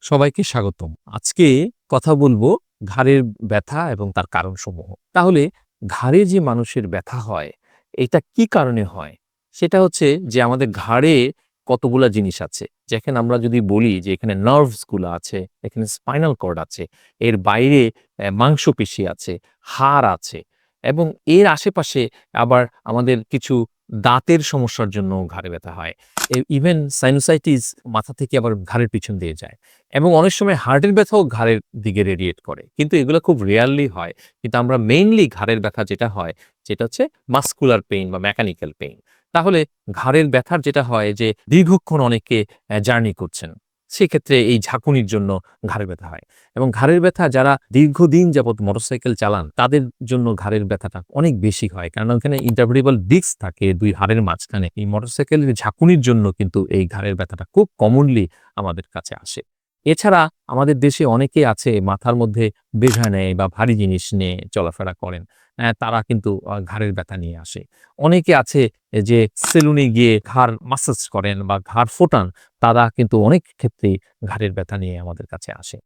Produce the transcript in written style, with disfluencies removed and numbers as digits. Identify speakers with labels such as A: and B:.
A: সবাইকে স্বাগতম। আজকে কথা বলবো ঘাড়ের ব্যথা এবং তার কারণসমূহ। তাহলে ঘাড়ে যে মানুষের ব্যথা হয়, এটা কি কারণে হয়? সেটা হচ্ছে যে আমাদের ঘাড়ে কতগুলা জিনিস আছে। যেখানে আমরা যদি বলি যে এখানে নার্ভস গুলা আছে, এখানে স্পাইনাল কর্ড আছে, এর বাইরে মাংসপেশি আছে, হাড় আছে এবং এর আশেপাশে আবার আমাদের কিছু দাঁতের সমস্যার জন্য ঘাড়ে ব্যথা হয়। ইভেন সাইনোসাইটিস মাথা থেকে আবার ঘাড়ের পিছন দিয়ে যায়। এবং অনেক সময় হার্টের ব্যথাও ঘাড়ের দিকে রেডিয়েট করে। কিন্তু এগুলো খুব রেয়ারলি হয়। কিন্তু আমরা মেইনলি ঘাড়ের ব্যথা যেটা হয়, যেটা হচ্ছে মাসকুলার পেইন বা মেকানিক্যাল পেইন। তাহলে ঘাড়ের ব্যথার যেটা হয় যে দীর্ঘক্ষণ অনেকে জার্নি করছেন। সেক্ষেত্রে এই ঝাঁকুনির জন্য ঘাড়ের ব্যথা হয়। এবং ঘাড়ের ব্যথা যারা দীর্ঘদিন যাবৎ মোটরসাইকেল চালান, তাদের জন্য ঘাড়ের ব্যথাটা অনেক বেশি হয়। কারণ ওখানে ইন্টারভার্টেবরাল ডিস্ক থাকে ২ হাড়ের মাঝখানে। এই মোটরসাইকেলের ঝাঁকুনির জন্য কিন্তু এই ঘাড়ের ব্যথাটা খুব কমনলি আমাদের কাছে আসে। এছাড়া আমাদের দেশে অনেকেই আছে মাথার মধ্যে বোঝা নেয় বা ভারী জিনিস নিয়ে চলাফেরা করেন। তারা কিন্তু ঘাড়ের ব্যথা নিয়ে আসে। অনেকে আছে যে সেলুনে গিয়ে ঘাড় মাসাজ করেন বা ঘাড় ফোটান, তারা কিন্তু অনেক ক্ষেত্রেই ঘাড়ের ব্যথা নিয়ে আমাদের কাছে আসে।